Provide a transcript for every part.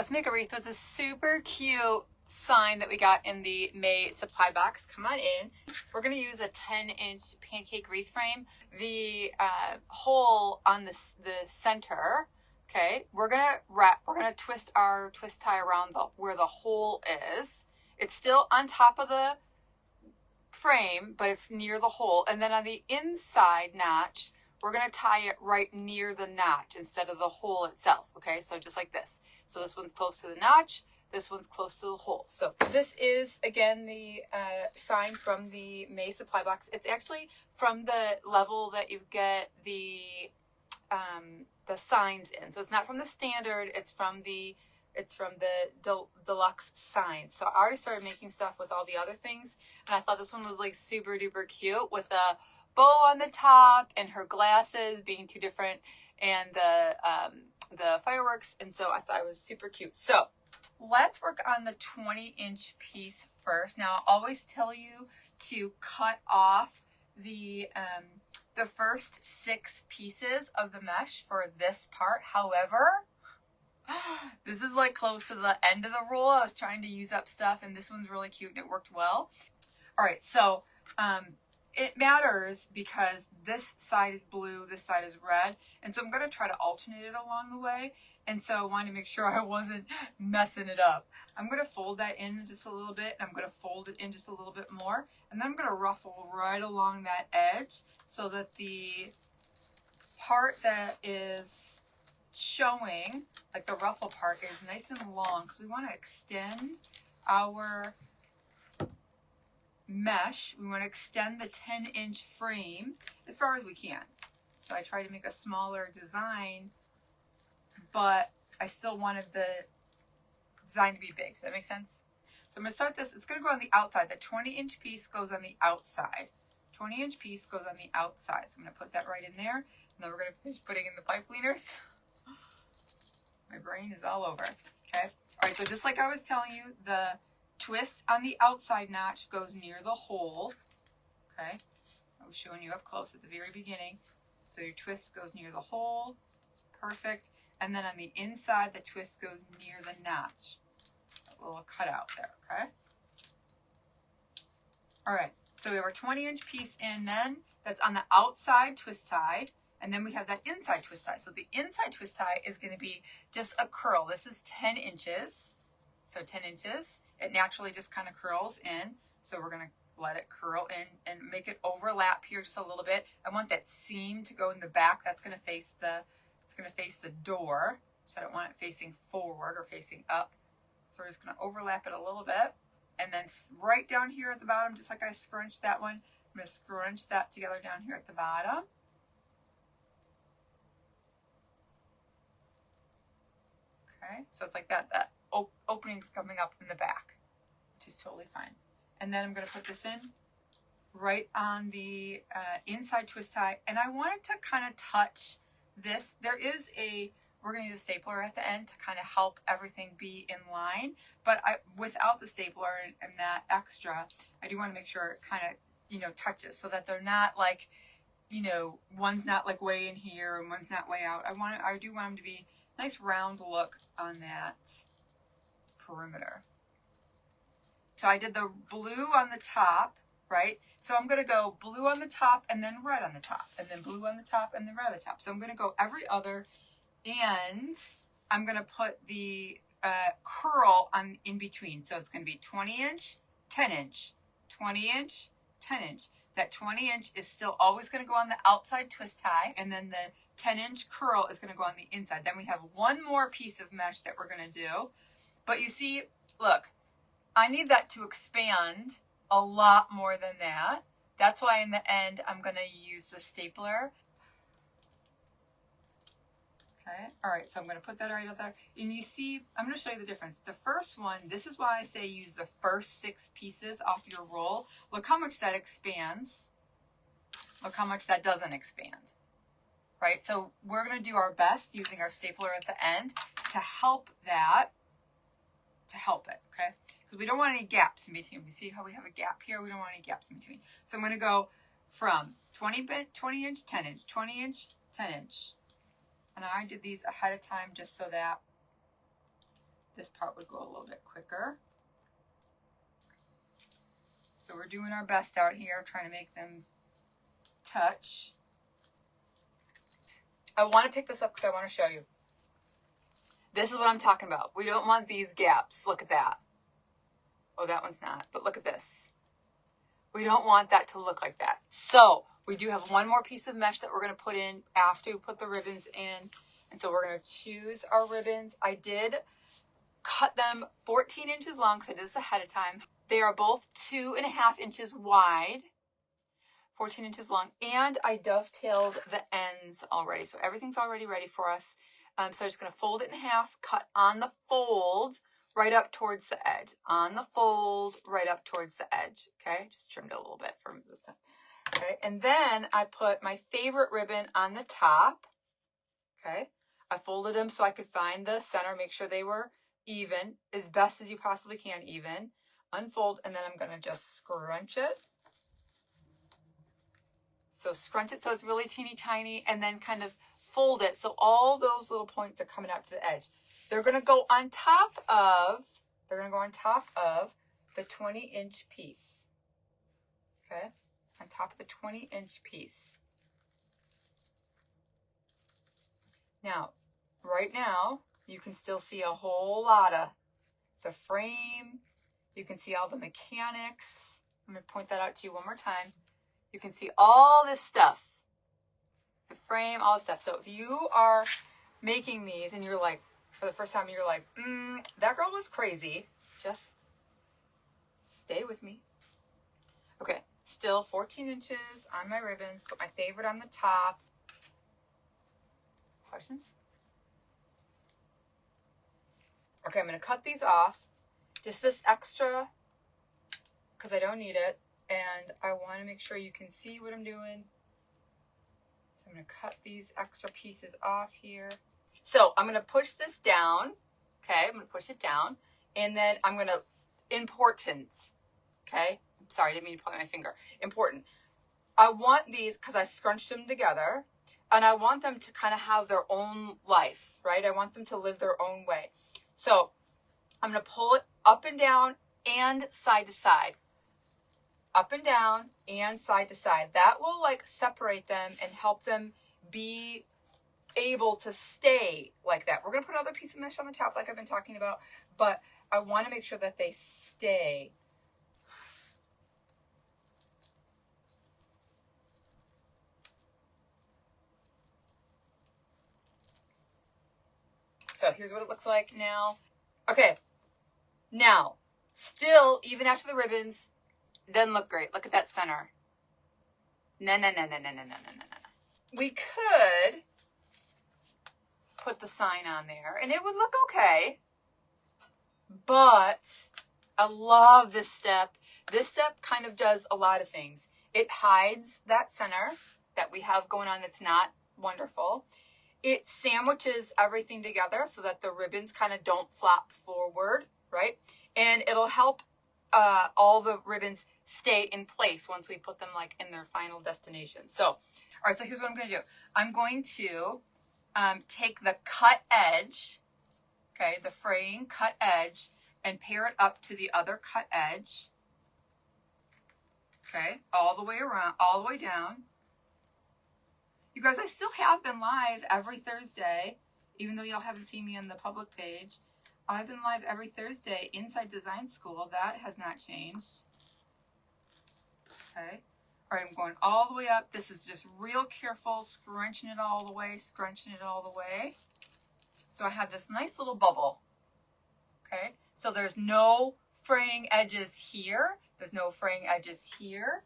let's make a wreath with this super cute sign that we got in the May supply box. Come on in. We're going to use a 10-inch pancake wreath frame. The hole on the center, okay, we're going to twist our twist tie around where the hole is. It's still on top of the frame, but it's near the hole. And then on the inside notch, we're going to tie it right near the notch instead of the hole itself. Okay, so just like this. So this one's close to the notch. This one's close to the hole. So this is, again, the sign from the May supply box. It's actually from the level that you get the signs in. So it's not from the standard. It's from the deluxe signs. So I already started making stuff with all the other things, and I thought this one was like super duper cute with a bow on the top and her glasses being two different, and the fireworks. And so I thought it was super cute. So let's work on the 20-inch piece first. Now, I always tell you to cut off the first 6 pieces of the mesh for this part. However, this is like close to the end of the roll. I was trying to use up stuff, and this one's really cute and it worked well. All right, so it matters because this side is blue, this side is red, and so I'm going to try to alternate it along the way. And so I wanted to make sure I wasn't messing it up. I'm going to fold that in just a little bit, and I'm going to fold it in just a little bit more, and then I'm going to ruffle right along that edge so that the part that is showing, like the ruffle part, is nice and long, because we want to extend our mesh. We want to extend the 10-inch frame as far as we can. So I tried to make a smaller design, but I still wanted the design to be big. Does that make sense? So I'm going to start this. It's going to go on the outside. The 20-inch piece goes on the outside. 20-inch piece goes on the outside. So I'm going to put that right in there. And then we're going to finish putting in the pipe cleaners. My brain is all over. Okay. All right. So just like I was telling you, the twist on the outside notch goes near the hole. Okay. I was showing you up close at the very beginning. So your twist goes near the hole. Perfect. And then on the inside, the twist goes near the notch. A little cutout there, okay? All right, so we have our 20-inch piece in then. That's on the outside twist tie. And then we have that inside twist tie. So the inside twist tie is going to be just a curl. This is 10 inches. So 10 inches. It naturally just kind of curls in. So we're going to let it curl in and make it overlap here just a little bit. I want that seam to go in the back. That's going to face the door, so I don't want it facing forward or facing up. So we're just going to overlap it a little bit. And then right down here at the bottom, just like I scrunched that one, I'm going to scrunch that together down here at the bottom. Okay, so it's like that opening's coming up in the back, which is totally fine. And then I'm going to put this in right on the inside twist tie. And I want it to kind of touch this. We're going to use a stapler at the end to kind of help everything be in line, but without the stapler and that extra, I do want to make sure it kind of, touches so that they're not like, one's not like way in here and one's not way out. I do want them to be nice round look on that perimeter. So I did the blue on the top, right? So I'm going to go blue on the top and then red on the top, and then blue on the top and then red on the top. So I'm going to go every other, and I'm going to put the curl on in between. So it's going to be 20-inch, 10-inch, 20-inch, 10-inch. That 20-inch is still always going to go on the outside twist tie, and then the 10-inch curl is going to go on the inside. Then we have one more piece of mesh that we're going to do. But you see, look, I need that to expand a lot more than that. That's why in the end, I'm going to use the stapler. Okay. All right. So I'm going to put that right out there. And you see, I'm going to show you the difference. The first one, this is why I say use the first 6 pieces off your roll. Look how much that expands. Look how much that doesn't expand. Right. So we're going to do our best using our stapler at the end to help that, okay? Because we don't want any gaps in between. We see how we have a gap here? We don't want any gaps in between. So I'm going to go from 20-inch, 10-inch, 20-inch, 10-inch. And I did these ahead of time just so that this part would go a little bit quicker. So we're doing our best out here, trying to make them touch. I want to pick this up because I want to show you. This is what I'm talking about. We don't want these gaps. Look at that. Oh, that one's not, but look at this. We don't want that to look like that. So we do have one more piece of mesh that we're going to put in after we put the ribbons in. And so we're going to choose our ribbons. I did cut them 14 inches long, so I did this ahead of time. They are both 2.5 inches wide, 14 inches long, and I dovetailed the ends already. So everything's already ready for us. So I'm just going to fold it in half, cut on the fold, right up towards the edge. On the fold, right up towards the edge. Okay, just trimmed it a little bit from this time. Okay, and then I put my favorite ribbon on the top. Okay, I folded them so I could find the center, make sure they were even, as best as you possibly can, even. Unfold, and then I'm going to just scrunch it. So scrunch it so it's really teeny tiny, and then kind of fold it so all those little points are coming out to the edge. They're going to go on top of, the 20-inch piece. Okay, on top of the 20-inch piece. Now, right now, you can still see a whole lot of the frame. You can see all the mechanics. I'm going to point that out to you one more time. You can see all this stuff. The frame, all this stuff. So if you are making these and you're like, for the first time, you're like, that girl was crazy. Just stay with me. Okay, still 14 inches on my ribbons. Put my favorite on the top. Questions? Okay, I'm going to cut these off. Just this extra, because I don't need it. And I want to make sure you can see what I'm doing. So I'm going to cut these extra pieces off here. So I'm going to push this down. Okay, I'm going to push it down. And then I'm going to, important. Okay, sorry, I didn't mean to point my finger. Important. I want these, because I scrunched them together, and I want them to kind of have their own life, right? I want them to live their own way. So I'm going to pull it up and down and side to side. Up and down and side to side. That will like separate them and help them be able to stay like that. We're going to put another piece of mesh on the top like I've been talking about, but I want to make sure that they stay. So here's what it looks like now. Okay, now, still, even after the ribbons, it doesn't look great. Look at that center. No. We could put the sign on there, and it would look okay. But I love this step. This step kind of does a lot of things. It hides that center that we have going on that's not wonderful. It sandwiches everything together so that the ribbons kind of don't flop forward, right? And it'll help all the ribbons stay in place once we put them like in their final destination. So, all right, so here's what I'm going to do. I'm going to take the cut edge, okay, the fraying cut edge, and pair it up to the other cut edge, okay, all the way around, all the way down. You guys, I still have been live every Thursday, even though y'all haven't seen me on the public page. I've been live every Thursday inside Design School. That has not changed. Okay. All right, I'm going all the way up. This is just real careful, scrunching it all the way, scrunching it all the way. So I have this nice little bubble. Okay. So there's no fraying edges here. There's no fraying edges here.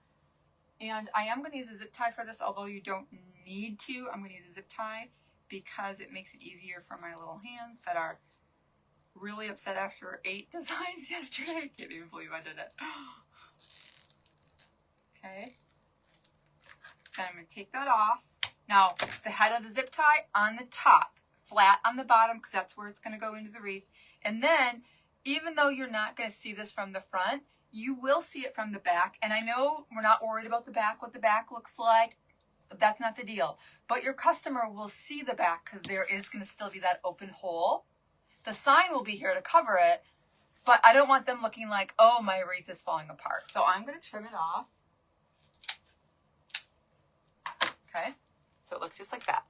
And I am going to use a zip tie for this, although you don't need to. I'm going to use a zip tie because it makes it easier for my little hands that are really upset after 8 designs yesterday. I can't even believe I did it. Okay. Then I'm going to take that off. Now, the head of the zip tie on the top, flat on the bottom, because that's where it's going to go into the wreath. And then, even though you're not going to see this from the front, you will see it from the back. And I know we're not worried about the back, what the back looks like. That's not the deal. But your customer will see the back because there is going to still be that open hole. The sign will be here to cover it, but I don't want them looking like, oh, my wreath is falling apart. So I'm going to trim it off. Okay, so it looks just like that.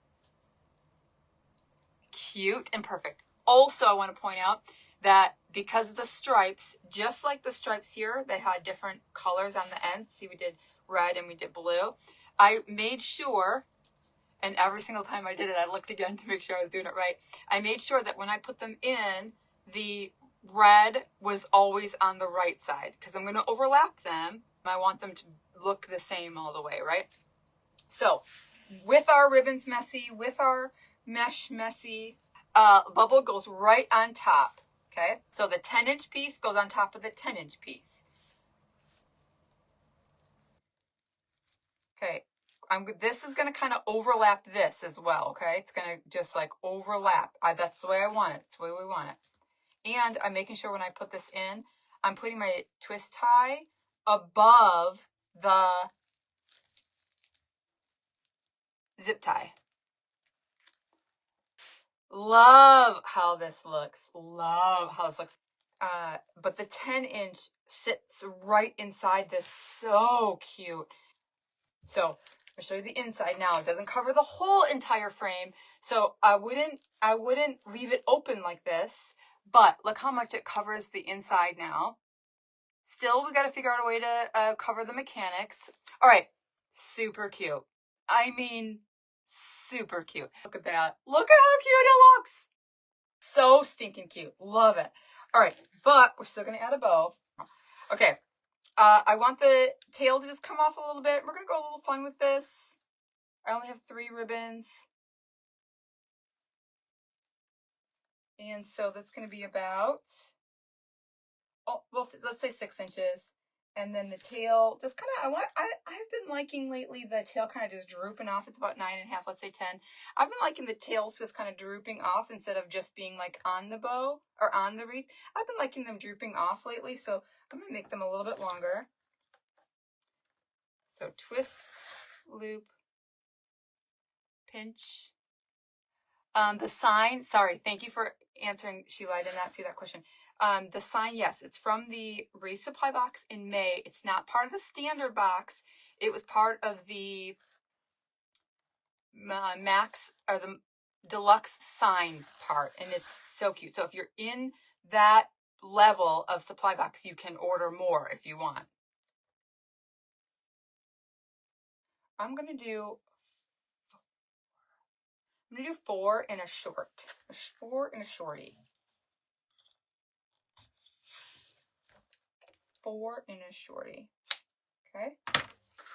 Cute and perfect. Also, I want to point out that because of the stripes, just like the stripes here, they had different colors on the ends. See, we did red and we did blue. I made sure, and every single time I did it, I looked again to make sure I was doing it right. I made sure that when I put them in, the red was always on the right side because I'm going to overlap them. I want them to look the same all the way, right? So with our ribbons messy, with our mesh messy, bubble goes right on top. Okay, so the 10-inch piece goes on top of the 10-inch piece. Okay, this is going to kind of overlap this as well. Okay, it's going to just like overlap. That's the way I want it. That's the way we want it. And I'm making sure when I put this in, I'm putting my twist tie above the zip tie. Love how this looks. Love how this looks. But the 10-inch sits right inside this. So cute. So I'll show you the inside now. It doesn't cover the whole entire frame. So I wouldn't leave it open like this, but look how much it covers the inside now. Still, we got to figure out a way to cover the mechanics. All right. Super cute. I mean, super cute. Look at that. Look at how cute it looks. So stinking cute. Love it. All right, but we're still going to add a bow. Okay, I want the tail to just come off a little bit. We're going to go a little fun with this. I only have 3 ribbons. And so that's going to be about, oh, well, let's say 6 inches. And then the tail just kind of, I've been liking lately the tail kind of just drooping off. It's about 9.5, let's say 10. I've been liking the tails just kind of drooping off instead of just being like on the bow or on the wreath. I've been liking them drooping off lately, so I'm going to make them a little bit longer. So twist, loop, pinch. The sign, sorry, thank you for answering, Sheila. I did not see that question. The sign, yes, it's from the wreath supply box in May. It's not part of the standard box. It was part of the max or the deluxe sign part, and it's so cute. So if you're in that level of supply box, you can order more if you want. I'm gonna do 4 in a short. 4 in a shorty. 4 in a shorty. Okay.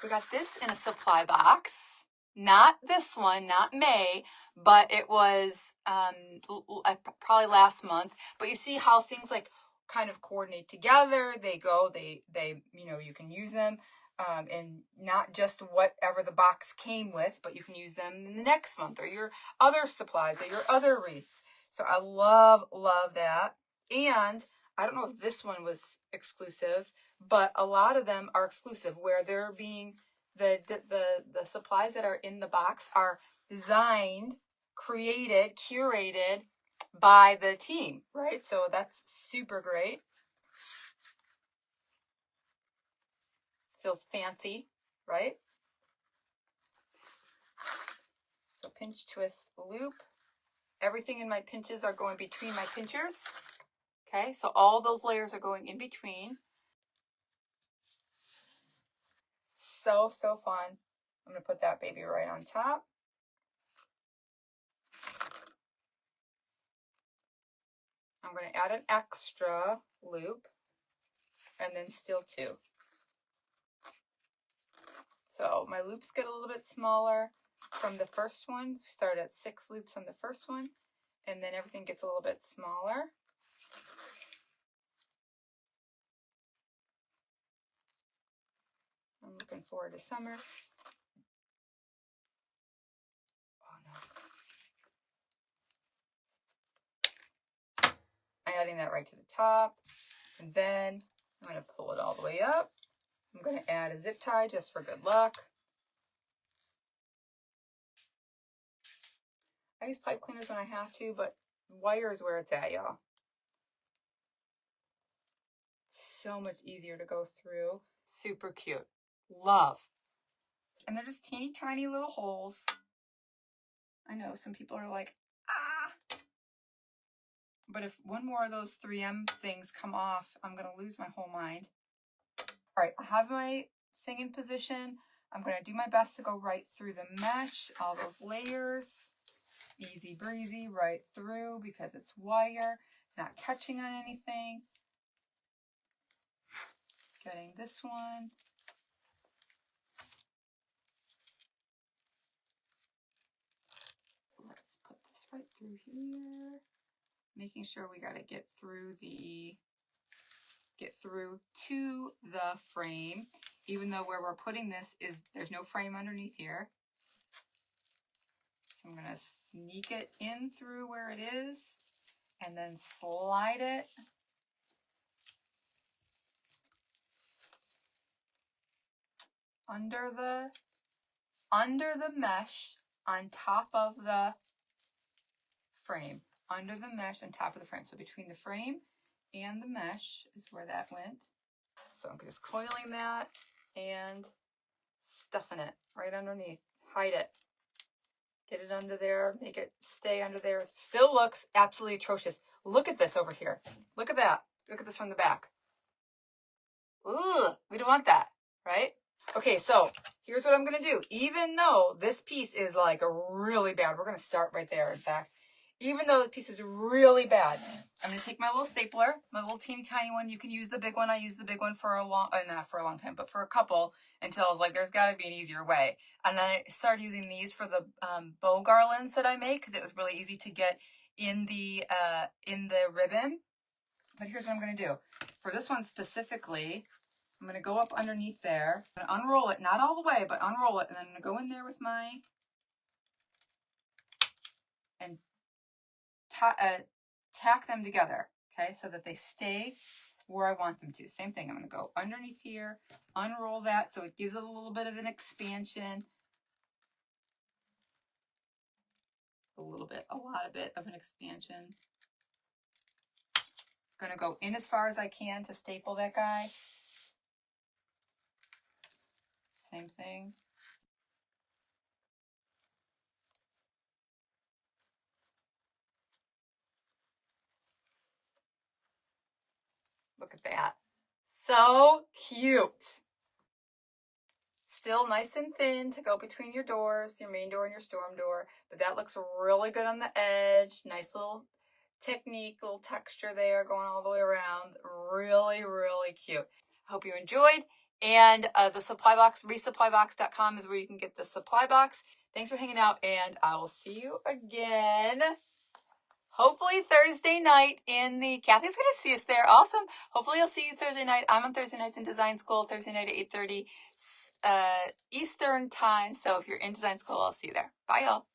We got this in a supply box. Not this one, not May, but it was probably last month. But you see how things like kind of coordinate together. They you know, you can use them and not just whatever the box came with, but you can use them in the next month or your other supplies or your other wreaths. So I love that. And I don't know if this one was exclusive, but a lot of them are exclusive where they're being the supplies that are in the box are designed, created, curated by the team, right? So that's super great. Feels fancy, right? So pinch, twist, loop. Everything in my pinches are going between my pinchers. Okay, so all those layers are going in between. So fun. I'm going to put that baby right on top. I'm going to add an extra loop and then still 2. So my loops get a little bit smaller from the first one. Start at 6 loops on the first one, and then everything gets a little bit smaller. I'm looking forward to summer. Oh no. I'm adding that right to the top, and then I'm going to pull it all the way up. I'm going to add a zip tie just for good luck. I use pipe cleaners when I have to, but Wire is where it's at, y'all. So much easier to go through. Super cute. Love. And they're just teeny tiny little holes. I know some people are like, ah. But if one more of those 3M things come off, I'm going to lose my whole mind. All right, I have my thing in position. I'm going to do my best to go right through the mesh, all those layers. Easy breezy, right through because it's wire, not catching on anything. Getting this one. Let's put this right through here. Making sure we got to get through to the frame, even though where we're putting this is there's no frame underneath here. So I'm going to sneak it in through where it is and then slide it under the mesh on top of the frame. Under the mesh on top of the frame. So between the frame and the mesh is where that went. So I'm just coiling that and stuffing it right underneath. Hide it. Get it under there. Make it stay under there. Still looks absolutely atrocious. Look at this over here. Look at that. Look at this from the back. Ooh, we don't want that, right? Okay, so here's what I'm going to do. Even though this piece is like really bad, we're going to start right there, in fact. Even though this piece is really bad, I'm going to take my little stapler, my little teeny tiny one. You can use the big one. I used the big one for not for a long time, but for a couple until I was like, there's got to be an easier way. And then I started using these for the bow garlands that I make because it was really easy to get in the ribbon. But here's what I'm going to do. For this one specifically, I'm going to go up underneath there. I'm going to unroll it, not all the way, but unroll it. And then I'm going to go in there with my, and tack them together, okay, so that they stay where I want them to. Same thing, I'm going to go underneath here, unroll that so it gives it a little bit of an expansion. A lot of an expansion. I'm going to go in as far as I can to staple that guy. Same thing. Look at that. So cute. Still nice and thin to go between your doors, your main door and your storm door. But that looks really good on the edge. Nice little technique, little texture there going all the way around. Really, really cute. Hope you enjoyed. And the supply box, resupplybox.com is where you can get the supply box. Thanks for hanging out, and I will see you again. Hopefully Thursday night in the, Kathy's going to see us there. Awesome. Hopefully I'll see you Thursday night. I'm on Thursday nights in design school, Thursday night at 8:30 Eastern time. So if you're in design school, I'll see you there. Bye, y'all.